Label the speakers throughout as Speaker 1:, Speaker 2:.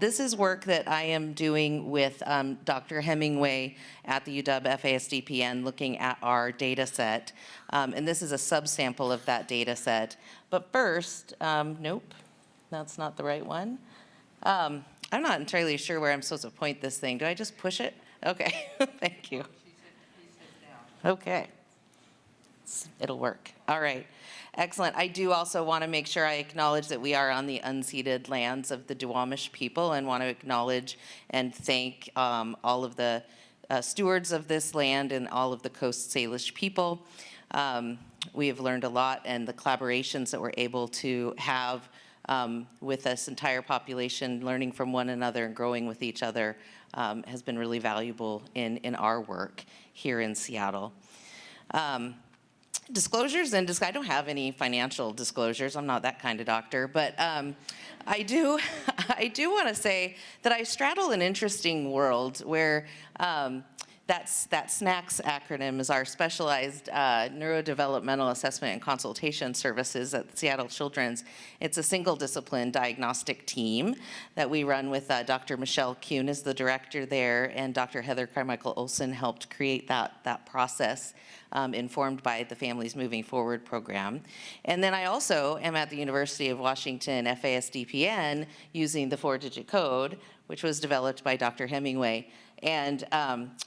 Speaker 1: This is work that I am doing with Dr. Hemingway at the UW FASD looking at our data set. And this is a subsample of that data set. But first, nope, that's not the right one. I'm not entirely sure where I'm supposed to point this thing. Do I just push it? Okay, thank you. Okay, it'll work. All right. Excellent. I do also want to make sure I acknowledge that we are on the unceded lands of the Duwamish people, and want to acknowledge and thank all of the stewards of this land and all of the Coast Salish people. We have learned a lot, and the collaborations that we're able to have with this entire population, learning from one another and growing with each other has been really valuable in our work here in Seattle. Disclosures, and I don't have any financial disclosures. I'm not that kind of doctor, but I do want to say that I straddle an interesting world where that SNACS acronym is our Specialized Neurodevelopmental Assessment and Consultation Services at Seattle Children's. It's a single discipline diagnostic team that we run with Dr. Michelle Kuhn is the director there, and Dr. Heather Carmichael Olson helped create that process. Informed by the Families Moving Forward program. And then I also am at the University of Washington FASD using the 4-digit code, which was developed by Dr. Hemingway. And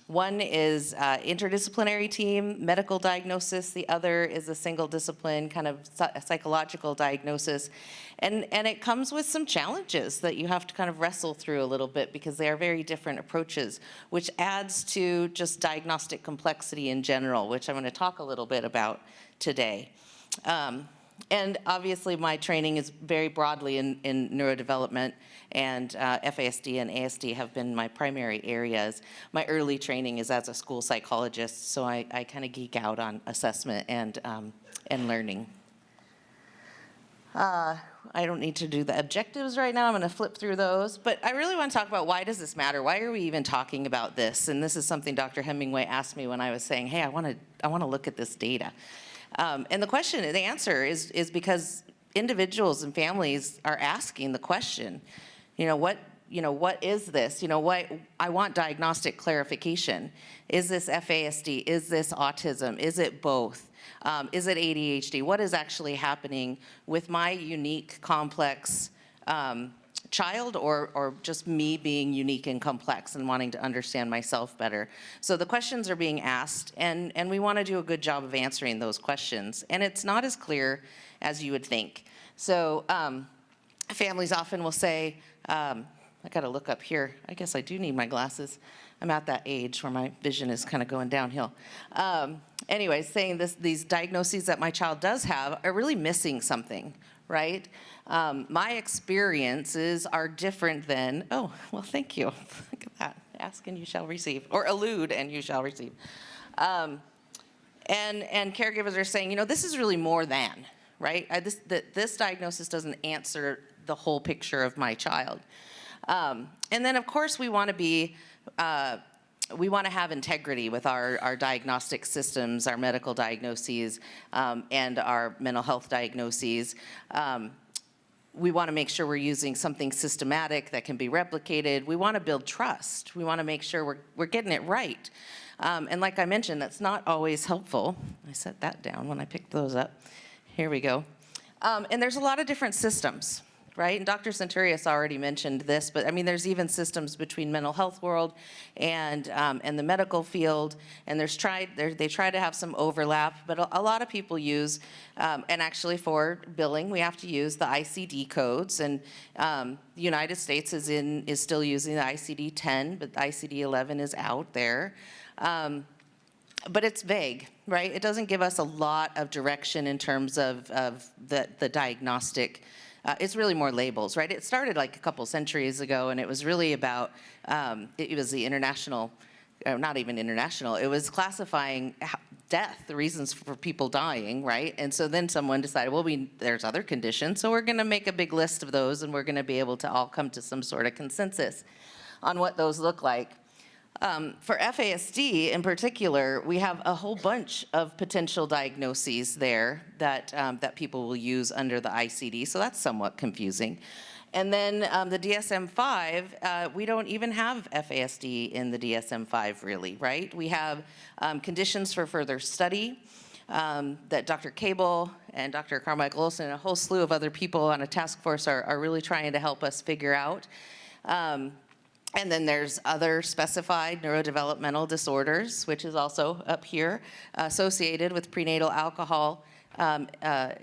Speaker 1: one is interdisciplinary team, medical diagnosis. The other is a single discipline, kind of psychological diagnosis. And it comes with some challenges that you have to kind of wrestle through a little bit, because they are very different approaches, which adds to just diagnostic complexity in general, which I'm going to talk a little bit about today. And obviously my training is very broadly in neurodevelopment, and FASD and ASD have been my primary areas. My early training is as a school psychologist, so I kind of geek out on assessment and learning. I don't need to do the objectives right now. I'm going to flip through those. But I really want to talk about, why does this matter? Why are we even talking about this? And this is something Dr. Hemingway asked me when I was saying, hey, I want to look at this data. And the answer is because individuals and families are asking the question, what is this? I want diagnostic clarification. Is this FASD? Is this autism? Is it both? Is it ADHD? What is actually happening with my unique, complex child, or just me being unique and complex and wanting to understand myself better? So the questions are being asked, and we want to do a good job of answering those questions. And it's not as clear as you would think. So families often will say, I got to look up here. I guess I do need my glasses. I'm at that age where my vision is kind of going downhill. Anyways, saying these diagnoses that my child does have are really missing something, right? My experiences are different than, oh, well, thank you. Look at that. Ask and you shall receive, or elude and you shall receive. And caregivers are saying, this is really more than, right? This diagnosis doesn't answer the whole picture of my child. And then, of course, we want to have integrity with our diagnostic systems, our medical diagnoses, and our mental health diagnoses. We want to make sure we're using something systematic that can be replicated. We want to build trust. We want to make sure we're getting it right. And like I mentioned, that's not always helpful. I set that down when I picked those up. Here we go. And there's a lot of different systems, right? And Dr. Centurious already mentioned this, but I mean, there's even systems between mental health world and the medical field, and they try to have some overlap, but a lot of people use, and actually for billing, we have to use the ICD codes, and the United States is still using the ICD-10, but the ICD-11 is out there. But it's vague, right? It doesn't give us a lot of direction in terms of the diagnostic. It's really more labels, right? It started like a couple centuries ago, and it was really about, it was the international, not even international, it was classifying death, the reasons for people dying, right? And so then someone decided, well, there's other conditions, so we're gonna make a big list of those, and we're gonna be able to all come to some sort of consensus on what those look like. For FASD in particular, we have a whole bunch of potential diagnoses there that people will use under the ICD, so that's somewhat confusing. And then the DSM-5, we don't even have FASD in the DSM-5 really, right? We have conditions for further study that Dr. Cable and Dr. Carmichael Olson and a whole slew of other people on a task force are really trying to help us figure out. And then there's other specified neurodevelopmental disorders, which is also up here, associated with prenatal alcohol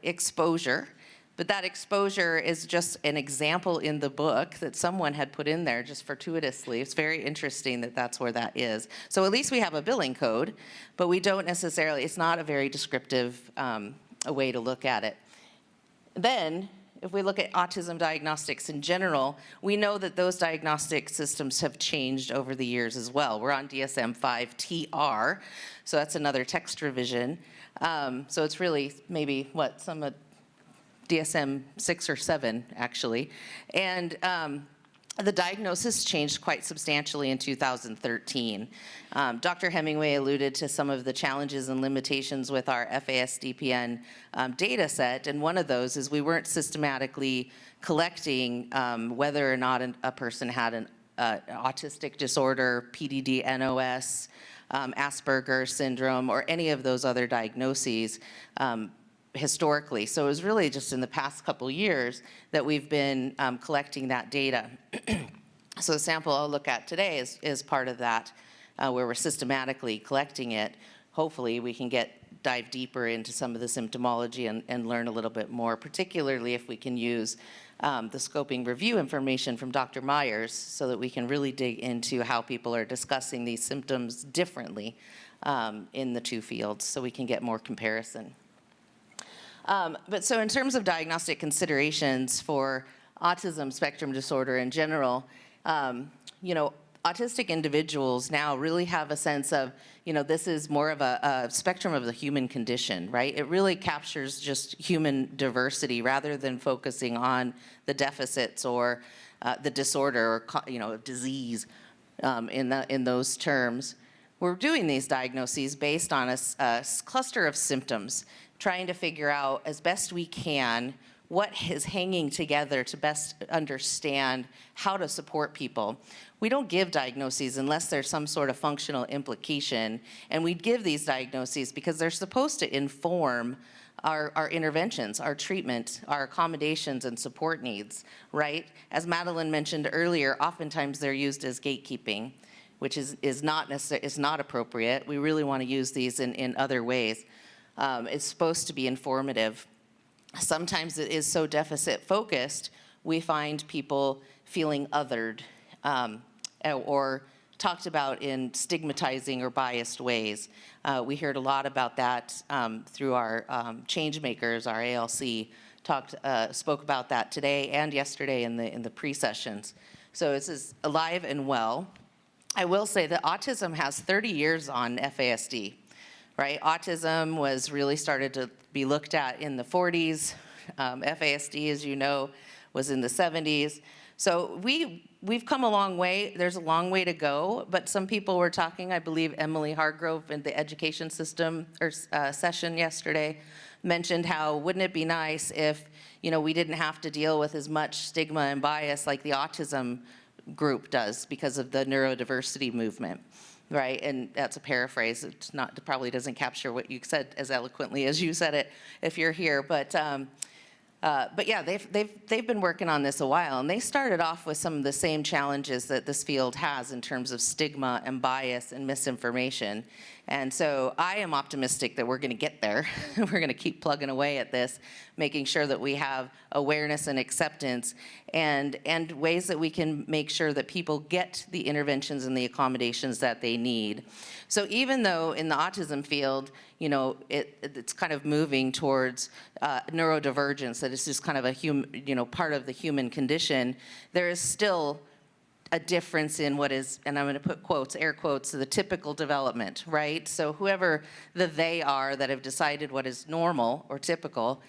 Speaker 1: exposure. But that exposure is just an example in the book that someone had put in there just fortuitously. It's very interesting that that's where that is. So at least we have a billing code, but we don't necessarily, it's not a very descriptive a way to look at it. Then, if we look at autism diagnostics in general, we know that those diagnostic systems have changed over the years as well. We're on DSM-5 TR, so that's another text revision. So it's really maybe, what, some of DSM-6 or 7, actually. And the diagnosis changed quite substantially in 2013. Dr. Hemingway alluded to some of the challenges and limitations with our FASD-PN data set, and one of those is we weren't systematically collecting whether or not a person had an autistic disorder, PDD, NOS, Asperger's syndrome, or any of those other diagnoses historically. So it was really just in the past couple years that we've been collecting that data. So the sample I'll look at today is part of that, where we're systematically collecting it. Hopefully we can dive deeper into some of the symptomology and learn a little bit more, particularly if we can use the scoping review information from Dr. Myers so that we can really dig into how people are discussing these symptoms differently in the two fields so we can get more comparison. But so in terms of diagnostic considerations for autism spectrum disorder in general, you know, autistic individuals now really have a sense of, you know, this is more of a spectrum of the human condition, right? It really captures just human diversity rather than focusing on the deficits or the disorder or, you know, disease in those terms. We're doing these diagnoses based on a cluster of symptoms, trying to figure out as best we can what is hanging together to best understand how to support people. We don't give diagnoses unless there's some sort of functional implication, and we give these diagnoses because they're supposed to inform our interventions, our treatment, our accommodations and support needs, right? As Madeline mentioned earlier, oftentimes they're used as gatekeeping, which is not appropriate. We really want to use these in other ways. It's supposed to be informative. Sometimes it is so deficit focused, we find people feeling othered or talked about in stigmatizing or biased ways. We heard a lot about that through our change makers, our ALC spoke about that today and yesterday in the pre-sessions. So this is alive and well. I will say that autism has 30 years on FASD. Right? Autism was really started to be looked at in the 40s. FASD, as you know, was in the 70s. So we've come a long way. There's a long way to go, but some people were talking, I believe Emily Hargrove in the education system session yesterday mentioned how wouldn't it be nice if, you know, we didn't have to deal with as much stigma and bias like the autism group does because of the neurodiversity movement. Right, and that's a paraphrase. It probably doesn't capture what you said as eloquently as you said it if you're here. But yeah, they've been working on this a while, and they started off with some of the same challenges that this field has in terms of stigma and bias and misinformation. And so I am optimistic that we're going to get there. We're going to keep plugging away at this, making sure that we have awareness and acceptance and ways that we can make sure that people get the interventions and the accommodations that they need. So even though in the autism field, you know, it's kind of moving towards neurodivergence, that it's just kind of a part of the human condition, there is still a difference in what is, and I'm going to put quotes, air quotes, the typical development, right? So whoever the they are that have decided what is normal or typical,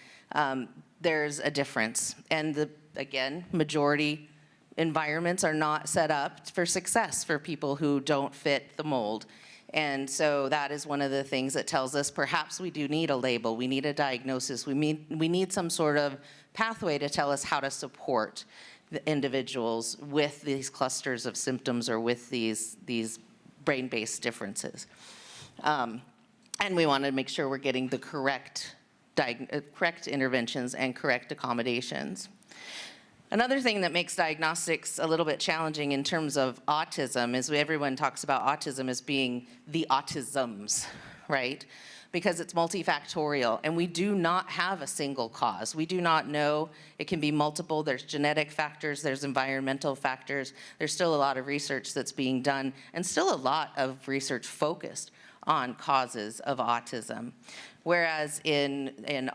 Speaker 1: there's a difference. And again, majority environments are not set up for success for people who don't fit the mold. And so that is one of the things that tells us perhaps we do need a label, we need a diagnosis, we need some sort of pathway to tell us how to support the individuals with these clusters of symptoms or with these brain-based differences. And we want to make sure we're getting the correct interventions and correct accommodations. Another thing that makes diagnostics a little bit challenging in terms of autism is everyone talks about autism as being the autisms, right? Because it's multifactorial, and we do not have a single cause. We do not know. It can be multiple. There's genetic factors, there's environmental factors. There's still a lot of research that's being done, and still a lot of research focused on causes of autism. Whereas in the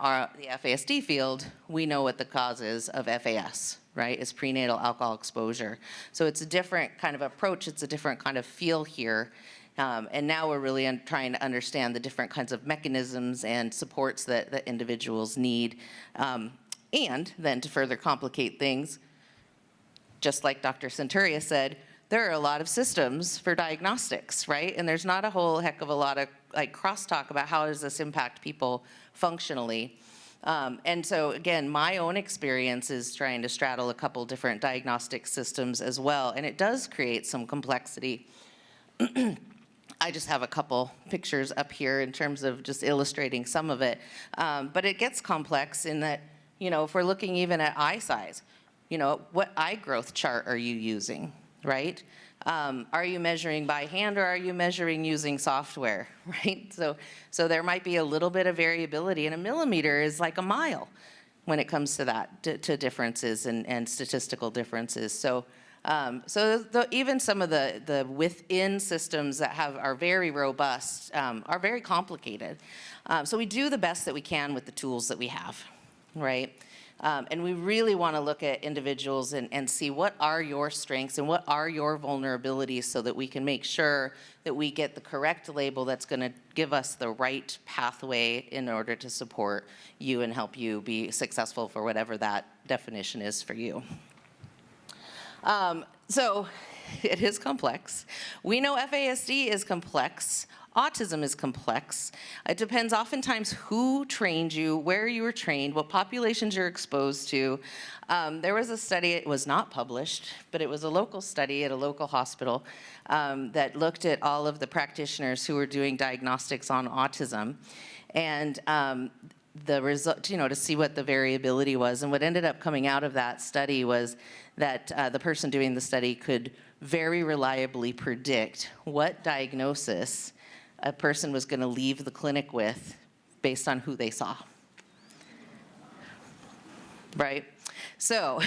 Speaker 1: FASD field, we know what the cause is of FAS, right? It's prenatal alcohol exposure. So it's a different kind of approach, it's a different kind of feel here. And now we're really trying to understand the different kinds of mechanisms and supports that individuals need. And then to further complicate things, just like Dr. Centuria said, there are a lot of systems for diagnostics, right? And there's not a whole heck of a lot of crosstalk about how does this impact people functionally. And so again, my own experience is trying to straddle a couple different diagnostic systems as well, and it does create some complexity. I just have a couple pictures up here in terms of just illustrating some of it. But it gets complex in that, if we're looking even at eye size, what eye growth chart are you using, right? Are you measuring by hand or are you measuring using software, right? So there might be a little bit of variability, and a millimeter is like a mile when it comes to that, to differences and statistical differences. So even some of the within systems that are very robust are very complicated. So we do the best that we can with the tools that we have, right? And we really want to look at individuals and see what are your strengths and what are your vulnerabilities so that we can make sure that we get the correct label that's going to give us the right pathway in order to support you and help you be successful for whatever that definition is for you. So it is complex. We know FASD is complex. Autism is complex. It depends oftentimes who trained you, where you were trained, what populations you're exposed to. There was a study, it was not published, but it was a local study at a local hospital that looked at all of the practitioners who were doing diagnostics on autism. And the result, to see what the variability was. And what ended up coming out of that study was that the person doing the study could very reliably predict what diagnosis a person was going to leave the clinic with based on who they saw. Right? So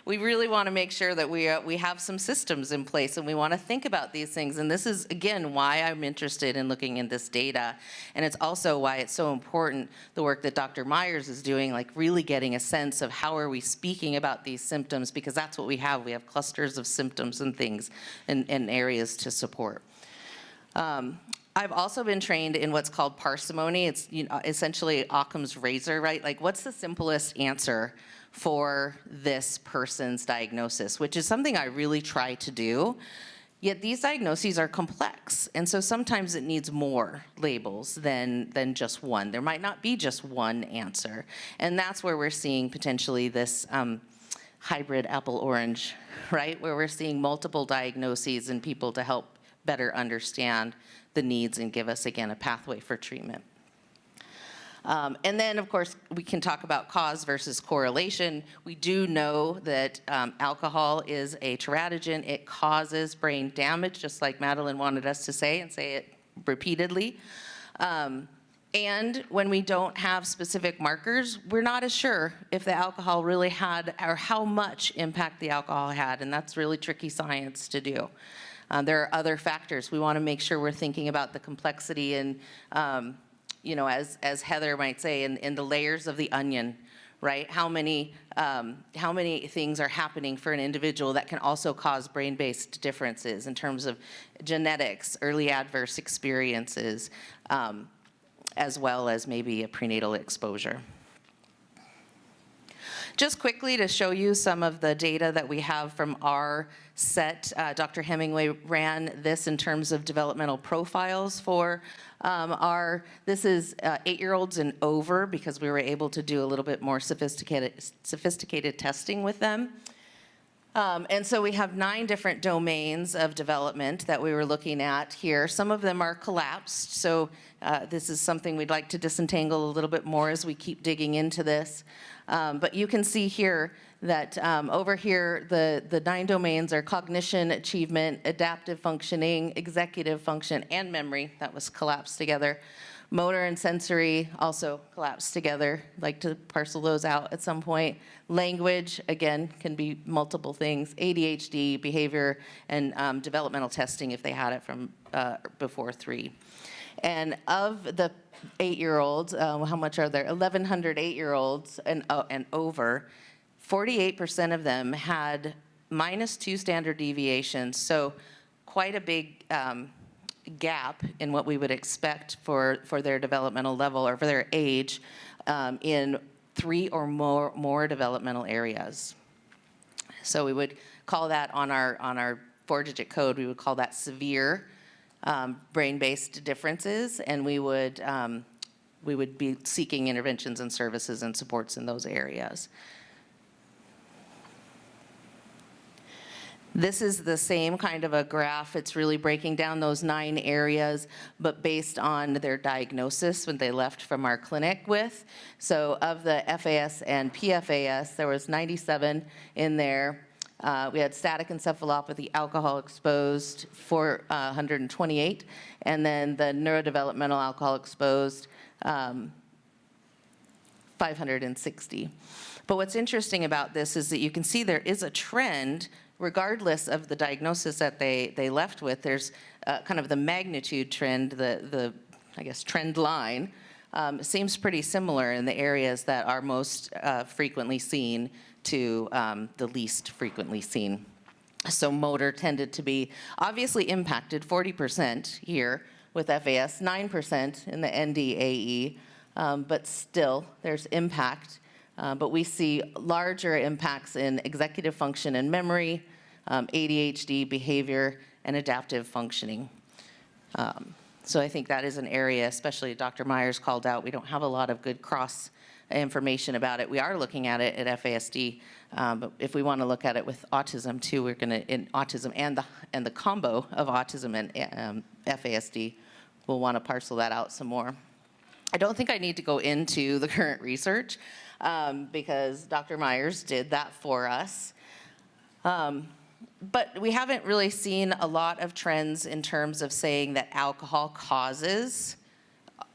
Speaker 1: we really want to make sure that we have some systems in place, and we want to think about these things. And this is, again, why I'm interested in looking in this data. And it's also why it's so important, the work that Dr. Myers is doing, really getting a sense of how are we speaking about these symptoms, because that's what we have. We have clusters of symptoms and things and areas to support. I've also been trained in what's called parsimony. It's essentially Occam's razor, right? What's the simplest answer for this person's diagnosis, which is something I really try to do. Yet these diagnoses are complex, and so sometimes it needs more labels than just one. There might not be just one answer, and that's where we're seeing potentially this hybrid apple-orange, right? Where we're seeing multiple diagnoses in people to help better understand the needs and give us, again, a pathway for treatment. And then, of course, we can talk about cause versus correlation. We do know that alcohol is a teratogen. It causes brain damage, just like Madeline wanted us to say, and say it repeatedly. And when we don't have specific markers, we're not as sure if the alcohol really had, or how much impact the alcohol had, and that's really tricky science to do. There are other factors. We want to make sure we're thinking about the complexity and, as Heather might say, in the layers of the onion, right? How many things are happening for an individual that can also cause brain-based differences in terms of genetics, early adverse experiences, as well as maybe a prenatal exposure. Just quickly to show you some of the data that we have from our set, Dr. Hemingway ran this in terms of developmental profiles for this is 8-year-olds and over, because we were able to do a little bit more sophisticated testing with them. And so we have 9 different domains of development that we were looking at here. Some of them are collapsed, so this is something we'd like to disentangle a little bit more as we keep digging into this. But you can see here that over here, the 9 domains are cognition, achievement, adaptive functioning, executive function, and memory. That was collapsed together. Motor and sensory also collapsed together. Like to parcel those out at some point. Language, again, can be multiple things. ADHD, behavior, and developmental testing if they had it from before 3. And of the 8-year-olds, how much are there? 1,100 8-year-olds and over, 48% of them had -2 standard deviations. So quite a big gap in what we would expect for their developmental level or for their age in 3 or more developmental areas. So we would call that on our 4-digit code, we would call that severe brain-based differences, and we would be seeking interventions and services and supports in those areas. This is the same kind of a graph. It's really breaking down those 9 areas, but based on their diagnosis when they left from our clinic with. So of the FAS and PFAS, there was 97 in there. We had static encephalopathy, alcohol exposed, 428, and then the neurodevelopmental alcohol exposed, 560. But what's interesting about this is that you can see there is a trend regardless of the diagnosis that they left with. There's kind of the magnitude trend, the I guess, trend line, seems pretty similar in the areas that are most frequently seen to the least frequently seen. So motor tended to be obviously impacted, 40% here with FAS, 9% in the NDAE, but still there's impact. But we see larger impacts in executive function and memory, ADHD, behavior, and adaptive functioning. So I think that is an area, especially Dr. Myers called out, we don't have a lot of good cross information about it. We are looking at it at FASD, but if we want to look at it with autism too, we're going to, in autism and the combo of autism and FASD, we'll want to parcel that out some more. I don't think I need to go into the current research because Dr. Myers did that for us. But we haven't really seen a lot of trends in terms of saying that alcohol causes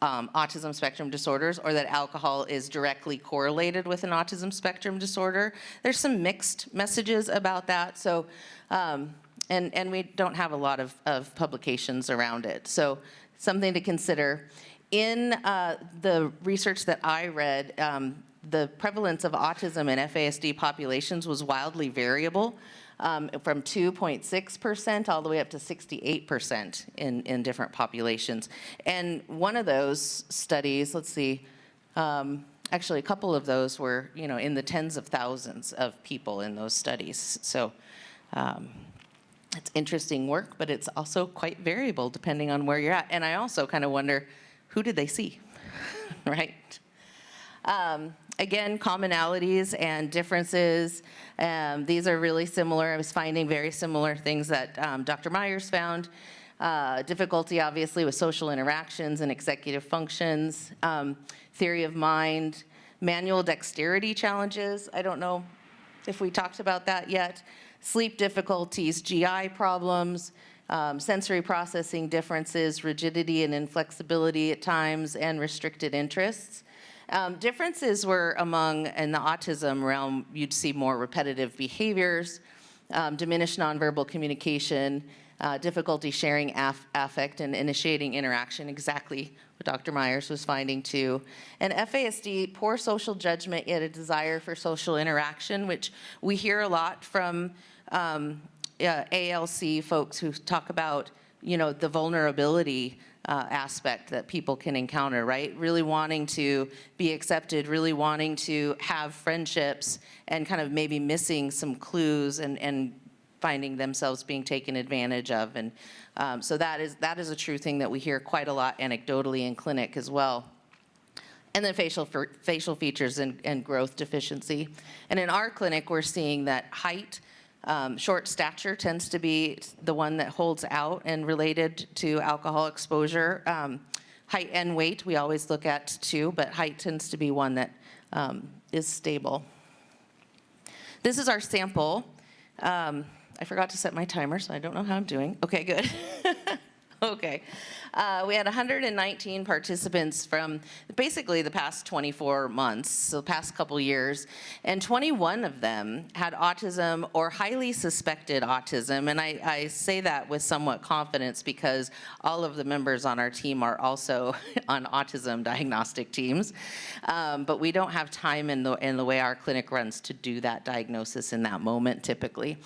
Speaker 1: autism spectrum disorders or that alcohol is directly correlated with an autism spectrum disorder. There's some mixed messages about that. So, and we don't have a lot of publications around it. So something to consider. In the research that I read, the prevalence of autism in FASD populations was wildly variable, from 2.6% all the way up to 68% in different populations. And one of those studies, let's see, actually a couple of those were, in the tens of thousands of people in those studies. So it's interesting work, but it's also quite variable depending on where you're at. And I also kind of wonder, who did they see, right? Again, commonalities and differences. These are really similar. I was finding very similar things that Dr. Myers found. Difficulty, obviously, with social interactions and executive functions. Theory of mind. Manual dexterity challenges. I don't know if we talked about that yet. Sleep difficulties, GI problems. Sensory processing differences, rigidity and inflexibility at times, and restricted interests. Differences were among, in the autism realm, you'd see more repetitive behaviors, diminished nonverbal communication, difficulty sharing affect and initiating interaction, exactly what Dr. Myers was finding too. And FASD, poor social judgment yet a desire for social interaction, which we hear a lot from ALC folks who talk about, the vulnerability aspect that people can encounter, right? Really wanting to be accepted, really wanting to have friendships, and kind of maybe missing some clues and finding themselves being taken advantage of. And so that is a true thing that we hear quite a lot anecdotally in clinic as well. And then facial features and growth deficiency. And in our clinic, we're seeing that height, Short stature tends to be the one that holds out and related to alcohol exposure. Height and weight, we always look at too, but height tends to be one that is stable. This is our sample. I forgot to set my timer, so I don't know how I'm doing. Okay, good. Okay. We had 119 participants from basically the past 24 months, so the past couple years, and 21 of them had autism or highly suspected autism. And I say that with somewhat confidence because all of the members on our team are also on autism diagnostic teams. But we don't have time in the way our clinic runs to do that diagnosis in that moment typically.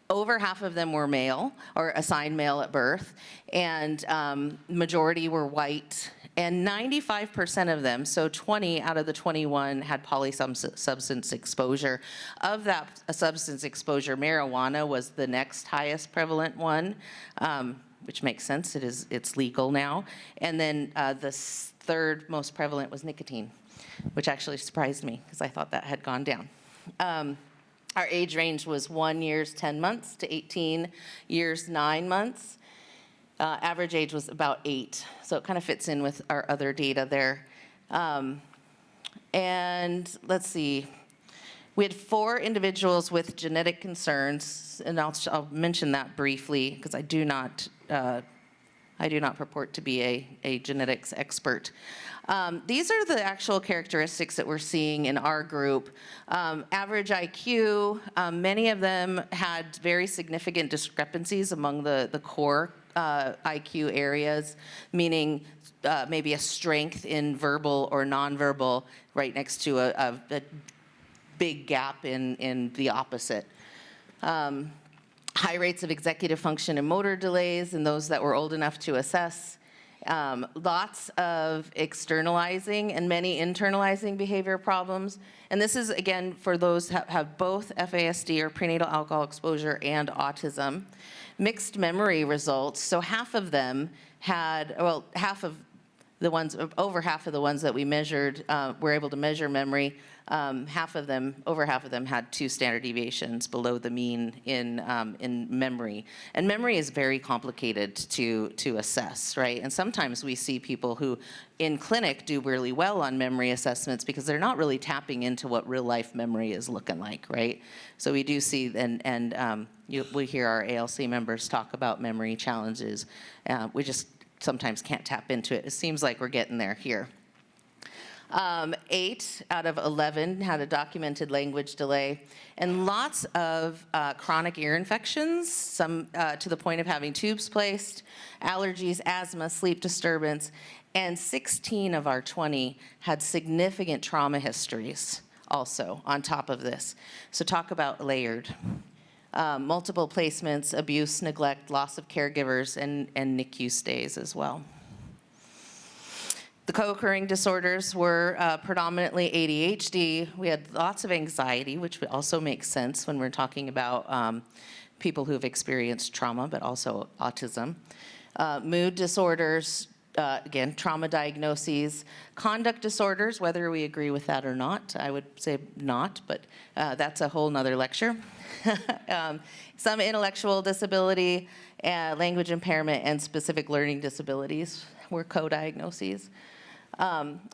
Speaker 1: Over half of them were male or assigned male at birth, and majority were white, and 95% of them, so 20 out of the 21, had polysubstance exposure. Of that substance exposure, marijuana was the next highest prevalent one, which makes sense, it's legal now. And then the third most prevalent was nicotine, which actually surprised me because I thought that had gone down. Our age range was 1 year 10 months to 18 years 9 months. Average age was about 8, so it kind of fits in with our other data there. And let's see, we had 4 individuals with genetic concerns, and I'll mention that briefly because I do not purport to be a genetics expert. These are the actual characteristics that we're seeing in our group. Average IQ, many of them had very significant discrepancies among the core IQ areas, meaning maybe a strength in verbal or nonverbal right next to a big gap in the opposite. High rates of executive function and motor delays in those that were old enough to assess. Lots of externalizing and many internalizing behavior problems. And this is, again, for those that have both FASD or prenatal alcohol exposure and autism. Mixed memory results, so half of them had, well, over half of the ones that we measured, were able to measure memory. Over half of them had 2 standard deviations below the mean in memory. And memory is very complicated to assess, right? And sometimes we see people who in clinic do really well on memory assessments because they're not really tapping into what real life memory is looking like, right? So we do see, we hear our ALC members talk about memory challenges. We just sometimes can't tap into it. It seems like we're getting there here. 8 out of 11 had a documented language delay, and lots of chronic ear infections, some to the point of having tubes placed, allergies, asthma, sleep disturbance, and 16 of our 20 had significant trauma histories also on top of this. So talk about layered. Multiple placements, abuse, neglect, loss of caregivers, and NICU stays as well. The co-occurring disorders were predominantly ADHD. We had lots of anxiety, which also makes sense when we're talking about people who've experienced trauma, but also autism. Mood disorders, again, trauma diagnoses. Conduct disorders, whether we agree with that or not, I would say not, but that's a whole nother lecture. Some intellectual disability, language impairment, and specific learning disabilities were co-diagnoses.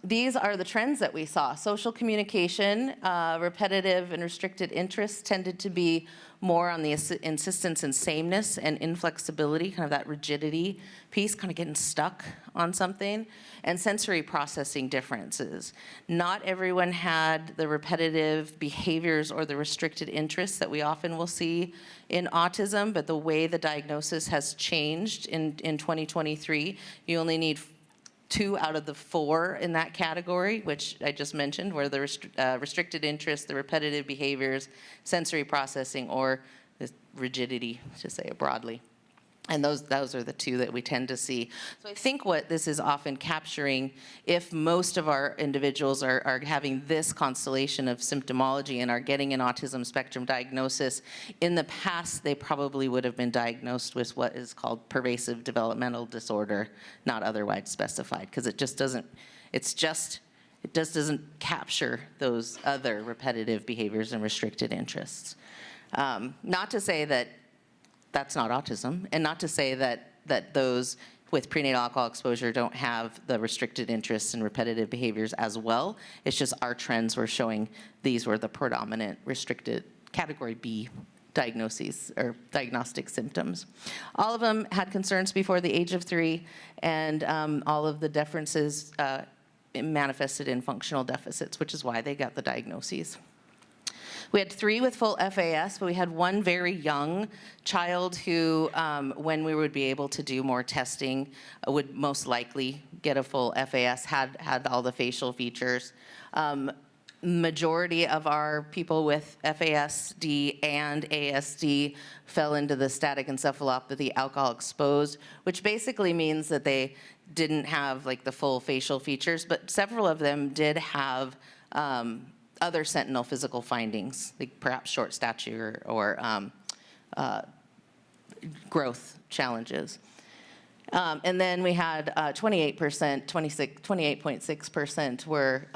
Speaker 1: These are the trends that we saw. Social communication, repetitive and restricted interests tended to be more on the insistence and sameness and inflexibility, kind of that rigidity piece, kind of getting stuck on something, and sensory processing differences. Not everyone had the repetitive behaviors or the restricted interests that we often will see in autism, but the way the diagnosis has changed in 2023, you only need 2 out of the 4 in that category, which I just mentioned, were the restricted interest, the repetitive behaviors, sensory processing, or the rigidity, to say it broadly. And those are the 2 that we tend to see. So I think what this is often capturing, if most of our individuals are having this constellation of symptomology and are getting an autism spectrum diagnosis, in the past they probably would have been diagnosed with what is called pervasive developmental disorder, not otherwise specified, because it just doesn't capture those other repetitive behaviors and restricted interests. Not to say that that's not autism, and not to say that those with prenatal alcohol exposure don't have the restricted interests and repetitive behaviors as well. It's just our trends were showing these were the predominant restricted category B diagnoses or diagnostic symptoms. All of them had concerns before the age of 3, and all of the differences manifested in functional deficits, which is why they got the diagnoses. We had 3 with full FAS, but we had 1 very young child who, when we would be able to do more testing, would most likely get a full FAS, had all the facial features. Majority of our people with FASD and ASD fell into the static encephalopathy alcohol exposed, which basically means that they didn't have like the full facial features, but several of them did have other sentinel physical findings, like perhaps short stature or growth challenges. And then we had 28.6% were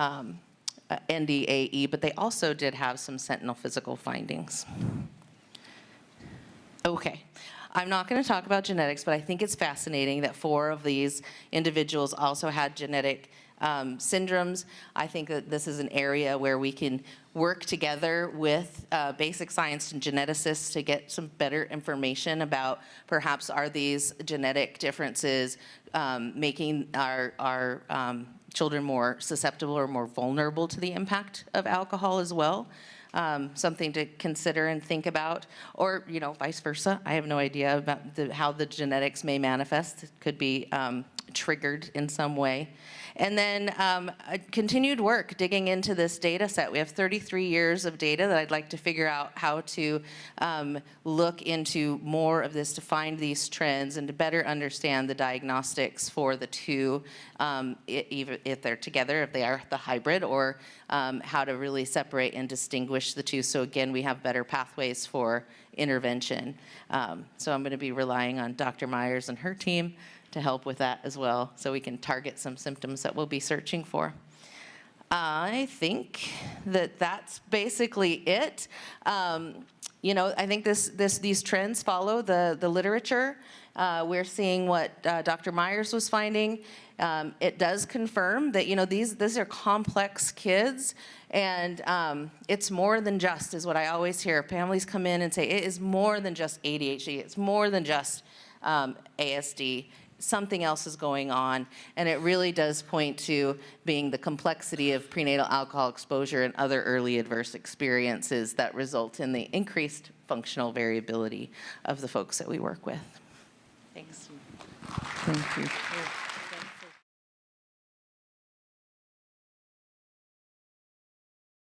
Speaker 1: NDAE, but they also did have some sentinel physical findings. Okay. I'm not going to talk about genetics, but I think it's fascinating that 4 of these individuals also had genetic syndromes. I think that this is an area where we can work together with basic science and geneticists to get some better information about perhaps are these genetic differences making our children more susceptible or more vulnerable to the impact of alcohol as well. Something to consider and think about, or vice versa. I have no idea about how the genetics may manifest. It could be triggered in some way. And then continued work digging into this data set. We have 33 years of data that I'd like to figure out how to look into more of this to find these trends and to better understand the diagnostics for the 2, even if they're together, if they are the hybrid, or how to really separate and distinguish the 2. So again, we have better pathways for intervention. So I'm going to be relying on Dr. Myers and her team to help with that as well, so we can target some symptoms that we'll be searching for. I think that that's basically it. I think these trends follow the literature. We're seeing what Dr. Myers was finding. It does confirm that these are complex kids, and it's more than just, is what I always hear. Families come in and say, it is more than just ADHD. It's more than just ASD. Something else is going on, and it really does point to being the complexity of prenatal alcohol exposure and other early adverse experiences that result in the increased functional variability of the folks that we work with. Thanks.
Speaker 2: Thank you.